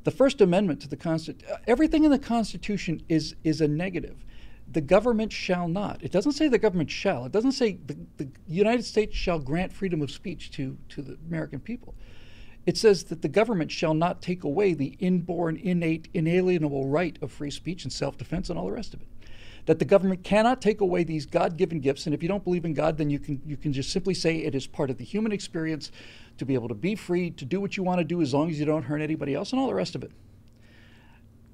Speaker 1: The First Amendment to the Constitution, everything in the Constitution is a negative. The government shall not. It doesn't say the government shall. It doesn't say the United States shall grant freedom of speech to the American people. It says that the government shall not take away the inborn, innate, inalienable right of free speech and self-defense and all the rest of it. That the government cannot take away these God-given gifts, and if you don't believe in God, then you can just simply say it is part of the human experience to be able to be free, to do what you want to do as long as you don't hurt anybody else and all the rest of it.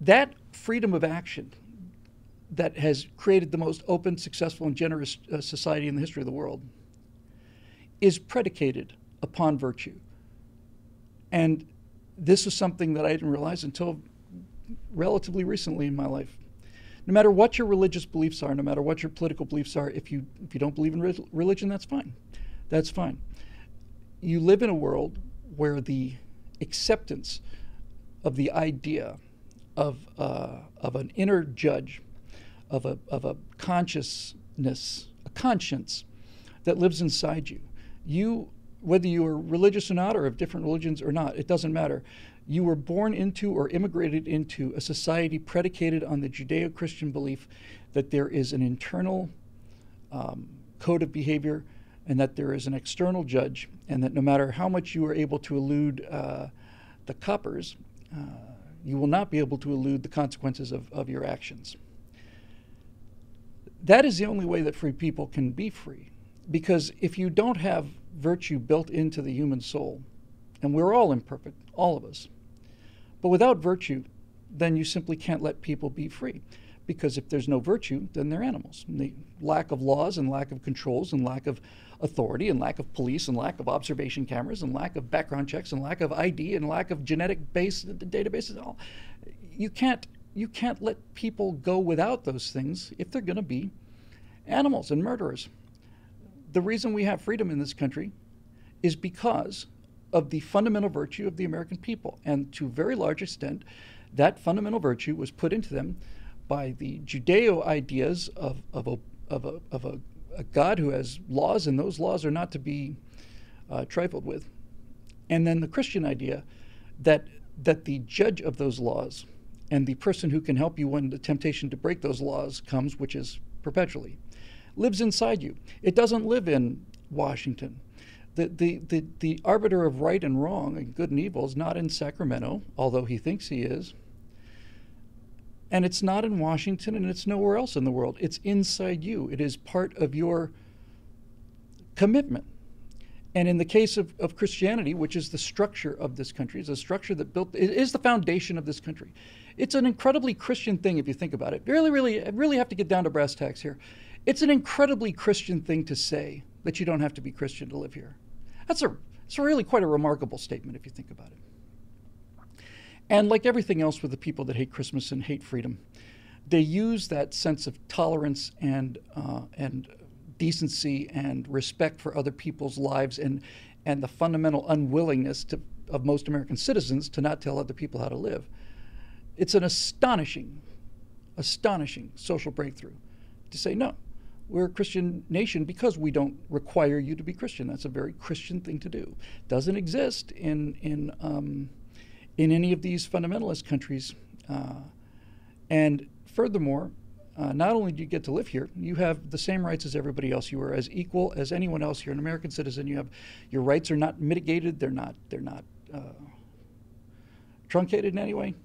Speaker 1: That freedom of action that has created the most open, successful, and generous society in the history of the world is predicated upon virtue. And this is something that I didn't realize until relatively recently in my life. No matter what your religious beliefs are, no matter what your political beliefs are, if you don't believe in religion, that's fine. That's fine. You live in a world where the acceptance of the idea of an inner judge, of a consciousness, a conscience that lives inside you, whether you are religious or not, or of different religions or not, it doesn't matter. You were born into or immigrated into a society predicated on the Judeo-Christian belief that there is an internal code of behavior and that there is an external judge, and that no matter how much you are able to elude the coppers, you will not be able to elude the consequences of your actions. That is the only way that free people can be free. Because if you don't have virtue built into the human soul, and we're all imperfect, all of us, but without virtue, then you simply can't let people be free. Because if there's no virtue, then they're animals. And the lack of laws and lack of controls and lack of authority and lack of police and lack of observation cameras and lack of background checks and lack of ID and lack of genetic base databases and all. You can't let people go without those things if they're going to be animals and murderers. The reason we have freedom in this country is because of the fundamental virtue of the American people. And to a very large extent, that fundamental virtue was put into them by the Judeo ideas of a God who has laws, and those laws are not to be trifled with. And then the Christian idea that the judge of those laws and the person who can help you when the temptation to break those laws comes, which is perpetually, lives inside you. It doesn't live in Washington. The arbiter of right and wrong and good and evil is not in Sacramento, although he thinks he is. And it's not in Washington, and it's nowhere else in the world. It's inside you. It is part of your commitment. And in the case of Christianity, which is the structure of this country, it's a structure that it is the foundation of this country. It's an incredibly Christian thing if you think about it. Really have to get down to brass tacks here. It's an incredibly Christian thing to say that you don't have to be Christian to live here. It's really quite a remarkable statement if you think about it. And like everything else with the people that hate Christmas and hate freedom, they use that sense of tolerance and decency and respect for other people's lives and the fundamental unwillingness of most American citizens to not tell other people how to live. It's an astonishing social breakthrough to say, no, we're a Christian nation because we don't require you to be Christian. That's a very Christian thing to do. Doesn't exist in any of these fundamentalist countries. And furthermore, not only do you get to live here, you have the same rights as everybody else. You are as equal as anyone else. You're an American citizen. Your rights are not mitigated. They're not truncated in any way.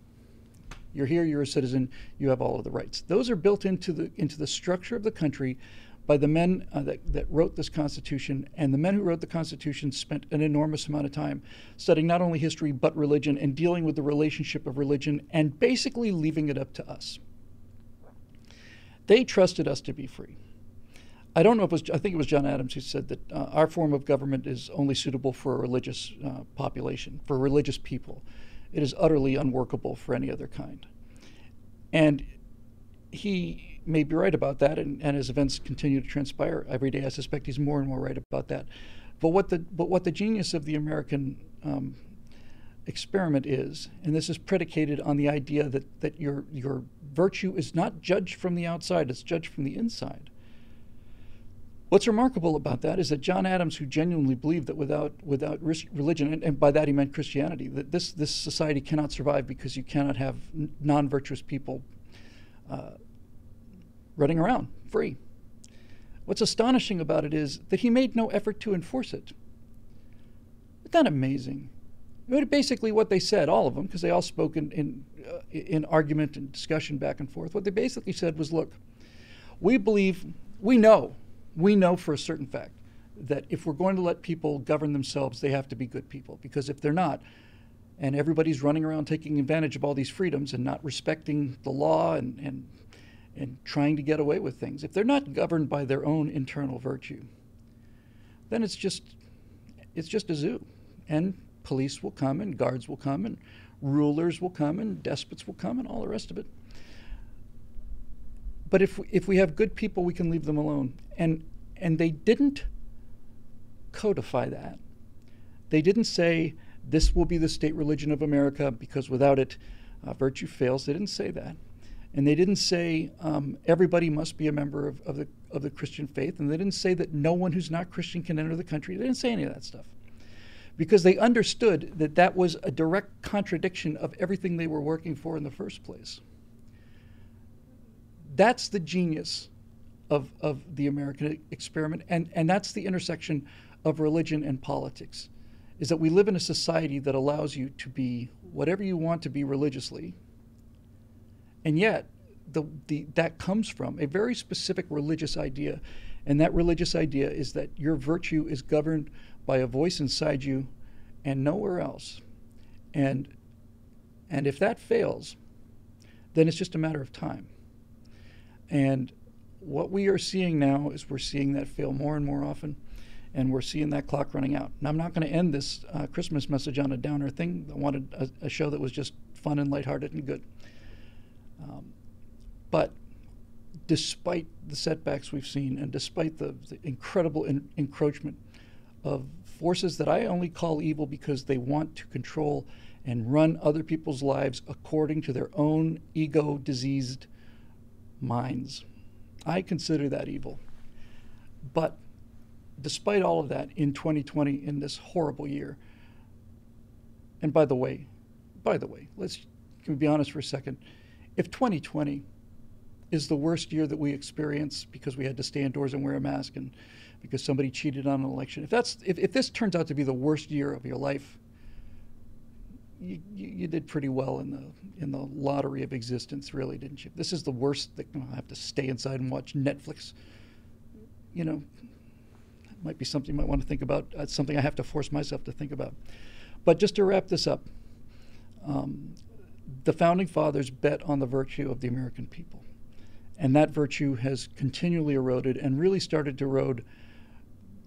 Speaker 1: You're here. You're a citizen. You have all of the rights. Those are built into the structure of the country by the men that wrote this Constitution. And the men who wrote the Constitution spent an enormous amount of time studying not only history but religion and dealing with the relationship of religion and basically leaving it up to us. They trusted us to be free. I don't know if I think it was John Adams who said that our form of government is only suitable for a religious population, for religious people. It is utterly unworkable for any other kind. And he may be right about that, and as events continue to transpire every day, I suspect he's more and more right about that. But what the genius of the American experiment is, and this is predicated on the idea that your virtue is not judged from the outside, it's judged from the inside. What's remarkable about that is that John Adams, who genuinely believed that without religion, and by that he meant Christianity, that this society cannot survive because you cannot have non-virtuous people running around free. What's astonishing about it is that he made no effort to enforce it. Isn't that amazing? Basically what they said, all of them, because they all spoke in argument and discussion back and forth, what they basically said was, look, we know for a certain fact that if we're going to let people govern themselves, they have to be good people. Because if they're not, and everybody's running around taking advantage of all these freedoms and not respecting the law and trying to get away with things, if they're not governed by their own internal virtue, then it's just a zoo. And police will come and guards will come and rulers will come and despots will come and all the rest of it. But if we have good people, we can leave them alone. And they didn't codify that. They didn't say this will be the state religion of America because without it, virtue fails. They didn't say that. And they didn't say everybody must be a member of the Christian faith. And they didn't say that no one who's not Christian can enter the country. They didn't say any of that stuff. Because they understood that that was a direct contradiction of everything they were working for in the first place. That's the genius of the American experiment, and that's the intersection of religion and politics, is that we live in a society that allows you to be whatever you want to be religiously, and yet that comes from a very specific religious idea, and that religious idea is that your virtue is governed by a voice inside you and nowhere else. And if that fails, then it's just a matter of time. And what we are seeing now is we're seeing that fail more and more often, and we're seeing that clock running out. And I'm not going to end this Christmas message on a downer thing. I wanted a show that was just fun and lighthearted and good. But despite the setbacks we've seen, and despite the incredible encroachment of forces that I only call evil because they want to control and run other people's lives according to their own ego-diseased minds, I consider that evil. But despite all of that, in 2020, in this horrible year, and by the way, can we be honest for a second? If 2020 is the worst year that we experience because we had to stay indoors and wear a mask and because somebody cheated on an election, if this turns out to be the worst year of your life, you did pretty well in the lottery of existence, really, didn't you? This is the worst. That I have to stay inside and watch Netflix. Might be something you might want to think about. It's something I have to force myself to think about. But just to wrap this up, the Founding Fathers bet on the virtue of the American people. And that virtue has continually eroded and really started to erode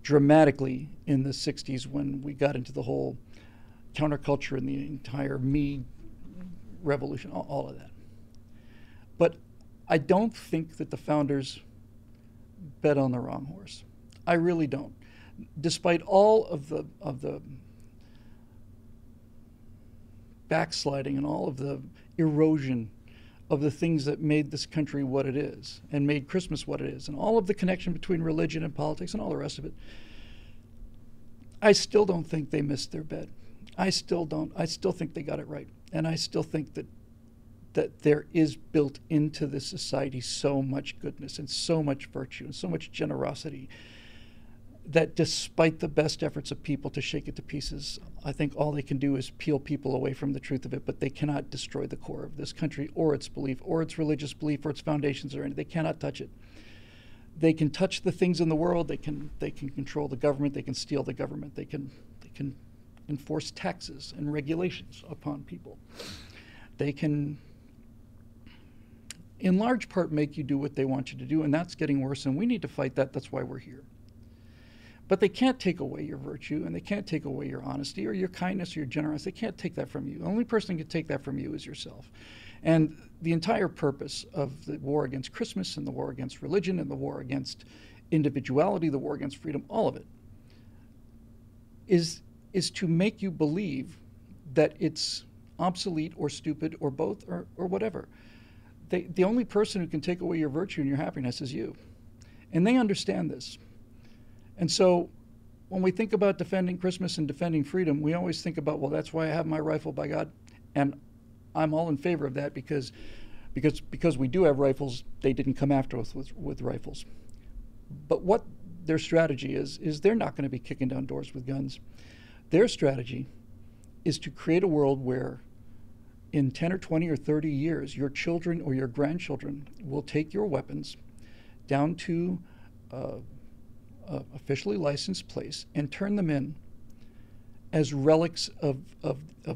Speaker 1: dramatically in the 60s when we got into the whole counterculture and the entire me revolution, all of that. But I don't think that the founders bet on the wrong horse. I really don't. Despite all of the backsliding and all of the erosion of the things that made this country what it is and made Christmas what it is, and all of the connection between religion and politics and all the rest of it, I still don't think they missed their bet. I still don't. I still think they got it right. And I still think that there is built into this society so much goodness and so much virtue and so much generosity that despite the best efforts of people to shake it to pieces, I think all they can do is peel people away from the truth of it, but they cannot destroy the core of this country or its belief or its religious belief or its foundations or anything. They cannot touch it. They can touch the things in the world. They can control the government. They can steal the government. They can enforce taxes and regulations upon people. They can, in large part, make you do what they want you to do, and that's getting worse, and we need to fight that. That's why we're here. But they can't take away your virtue, and they can't take away your honesty or your kindness or your generosity. They can't take that from you. The only person who can take that from you is yourself. And the entire purpose of the war against Christmas and the war against religion and the war against individuality, the war against freedom, all of it, is to make you believe that it's obsolete or stupid or both or whatever. The only person who can take away your virtue and your happiness is you. And they understand this. And so when we think about defending Christmas and defending freedom, we always think about, well, that's why I have my rifle, by God. And I'm all in favor of that because we do have rifles. They didn't come after us with rifles. But what their strategy is they're not going to be kicking down doors with guns. Their strategy is to create a world where in 10 or 20 or 30 years, your children or your grandchildren will take your weapons down to officially licensed place and turn them in as relics of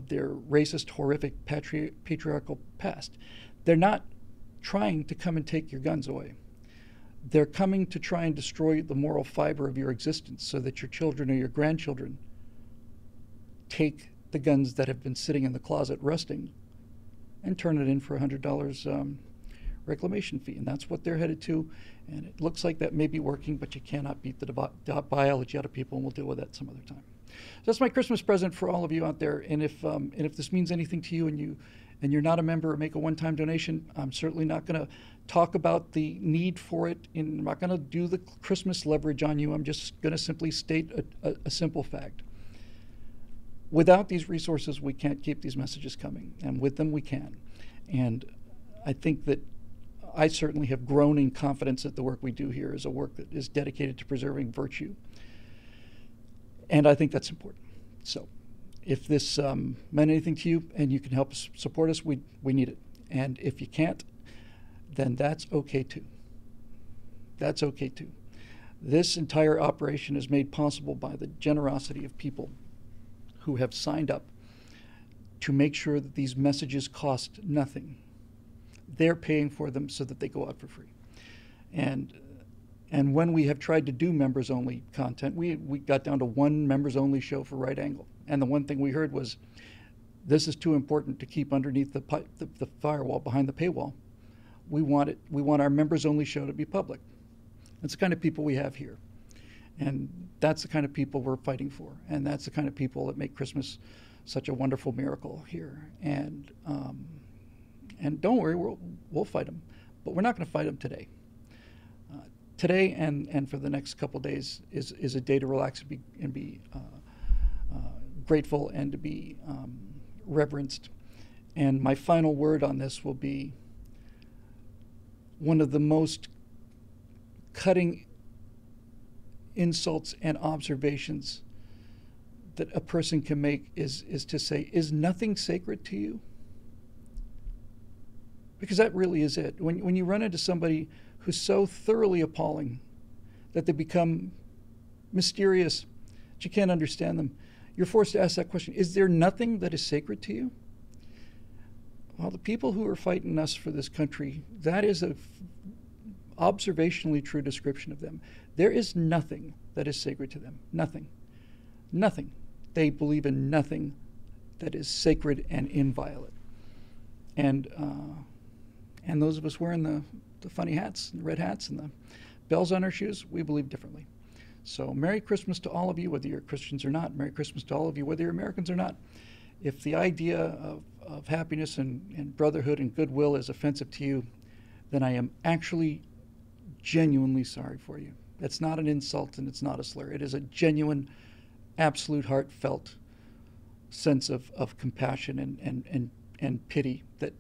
Speaker 1: their racist, horrific, patriarchal past. They're not trying to come and take your guns away. They're coming to try and destroy the moral fiber of your existence so that your children or your grandchildren take the guns that have been sitting in the closet rusting and turn it in for $100 reclamation fee. And that's what they're headed to. And it looks like that may be working, but you cannot beat the biology out of people, and we'll deal with that some other time. So that's my Christmas present for all of you out there. And if this means anything to you and you're not a member or make a one-time donation, I'm certainly not going to talk about the need for it. And I'm not going to do the Christmas leverage on you. I'm just going to simply state a simple fact. Without these resources, we can't keep these messages coming. And with them, we can. And I think that I certainly have grown in confidence that the work we do here is a work that is dedicated to preserving virtue. And I think that's important. So if this meant anything to you and you can help us support us, we need it. And if you can't, then that's okay too. That's okay too. This entire operation is made possible by the generosity of people who have signed up to make sure that these messages cost nothing. They're paying for them so that they go out for free. And when we have tried to do members-only content, we got down to one members-only show for Right Angle. And the one thing we heard was, this is too important to keep underneath the firewall, behind the paywall. We want our members-only show to be public. That's the kind of people we have here. And that's the kind of people we're fighting for. And that's the kind of people that make Christmas such a wonderful miracle here. And don't worry, we'll fight them. But we're not going to fight them today. Today and for the next couple of days is a day to relax and be grateful and to be reverenced. And my final word on this will be one of the most cutting insults and observations that a person can make is to say, is nothing sacred to you? Because that really is it. When you run into somebody who's so thoroughly appalling that they become mysterious, that you can't understand them, you're forced to ask that question, is there nothing that is sacred to you? Well, the people who are fighting us for this country, that is a observationally true description of them. There is nothing that is sacred to them. Nothing. Nothing. They believe in nothing that is sacred and inviolate. And those of us wearing the funny hats, the red hats, and the bells on our shoes, we believe differently. So Merry Christmas to all of you, whether you're Christians or not. Merry Christmas to all of you, whether you're Americans or not. If the idea of happiness and brotherhood and goodwill is offensive to you, then I am actually genuinely sorry for you. That's not an insult and it's not a slur. It is a genuine, absolute, heartfelt sense of compassion and pity that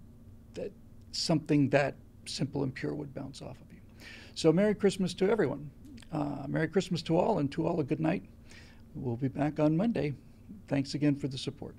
Speaker 1: something that simple and pure would bounce off of you. So Merry Christmas to everyone. Merry Christmas to all, and to all a good night. We'll be back on Monday. Thanks again for the support.